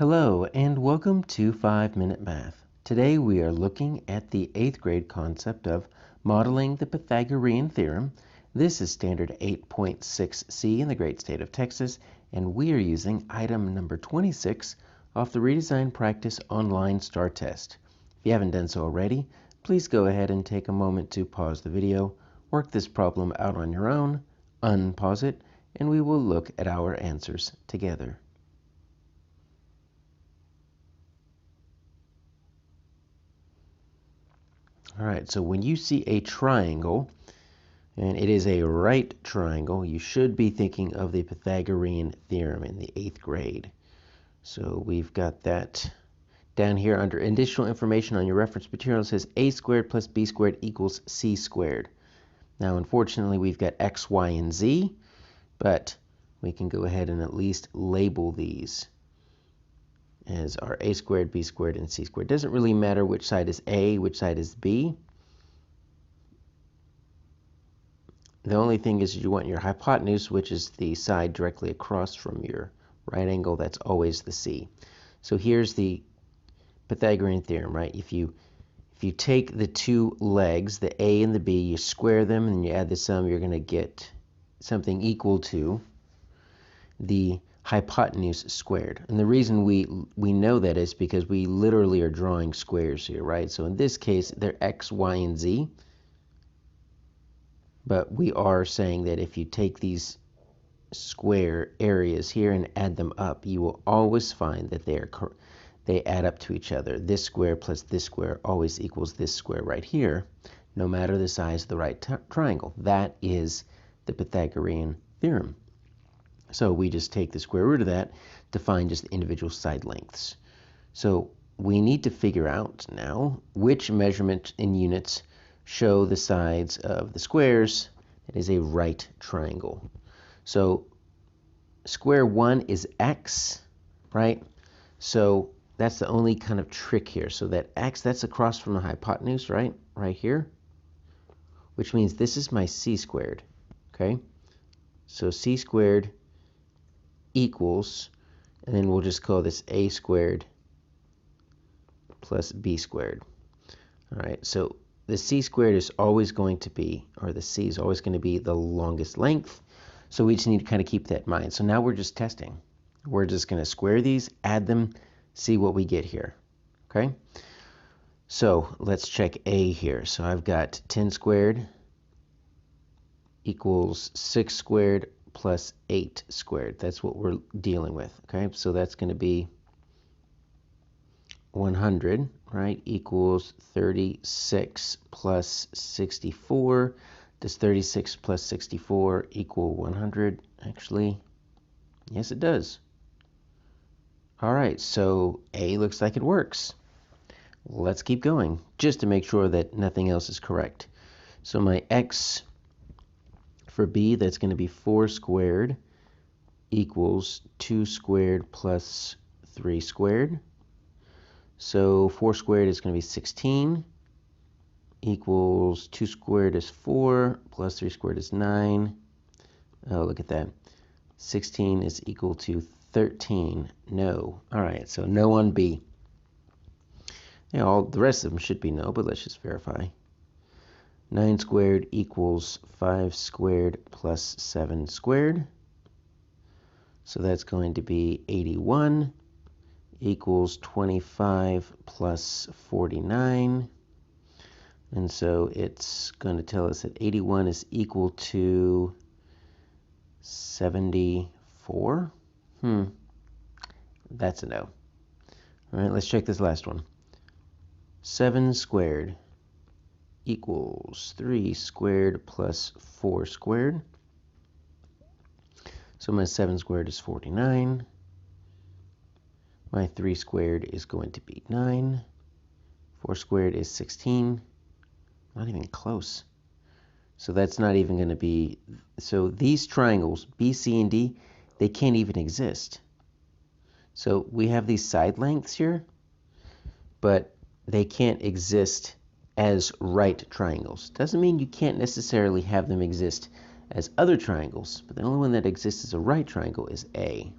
Hello and welcome to 5-Minute Math. Today we are looking at the 8th grade concept of modeling the Pythagorean Theorem. This is standard 8.6c in the great state of Texas, and we are using item number 26 off the Redesign Practice Online STAAR test. If you haven't done so already, please go ahead and take a moment to pause the video, work this problem out on your own, unpause it, and we will look at our answers together. All right, so when you see a triangle, and it is a right triangle, you should be thinking of the Pythagorean Theorem in the 8th grade. So we've got that down here under additional information on your reference material. It says a squared plus b squared equals c squared. Now, unfortunately, we've got x, y, and z, but we can go ahead and at least label these as our a squared, b squared, and c squared. Doesn't really matter which side is a, which side is b. The only thing is you want your hypotenuse, which is the side directly across from your right angle. That's always the c. So here's the Pythagorean theorem, right? If you take the two legs, the a and the b, you square them and you add the sum, you're going to get something equal to the hypotenuse squared. And the reason we know that is because we literally are drawing squares here, right? So in this case, they're x, y, and z. But we are saying that if you take these square areas here and add them up, you will always find that they add up to each other. This square plus this square always equals this square right here, no matter the size of the right triangle. That is the Pythagorean theorem. So we just take the square root of that to find just the individual side lengths. So we need to figure out now which measurement in units show the sides of the squares that is a right triangle. So square 1 is x, right? So that's the only kind of trick here. So that x, that's across from the hypotenuse, right? Right here, which means this is my c squared, okay? So c squared equals, and then we'll just call this a squared plus b squared. All right, so the c squared is always going to be, or the c is always going to be the longest length. So we just need to kind of keep that in mind. So now we're just testing. We're just going to square these, add them, see what we get here. Okay? So let's check a here. So I've got 10 squared equals 6 squared plus 8 squared. That's what we're dealing with. Okay? So that's going to be 100, right, equals 36 plus 64. Does 36 plus 64 equal 100? Actually, yes, it does. All right, so A looks like it works. Let's keep going, just to make sure that nothing else is correct. So my x for B, that's going to be 4 squared equals 2 squared plus 3 squared. So 4 squared is going to be 16 equals 2 squared is 4 plus 3 squared is 9. Oh, look at that. 16 is equal to 13. No. All right, so no on B. Yeah, all the rest of them should be no, but let's just verify. 9 squared equals 5 squared plus 7 squared. So that's going to be 81 equals 25 plus 49. And so it's going to tell us that 81 is equal to 74. That's a no. All right, let's check this last one. 7 squared equals 3 squared plus 4 squared. So my 7 squared is 49. My 3 squared is going to be 9. 4 squared is 16. Not even close. So that's not even going to be, so these triangles, B, C, and D, they can't even exist. So we have these side lengths here, but they can't exist as right triangles. Doesn't mean you can't necessarily have them exist as other triangles, but the only one that exists as a right triangle is A.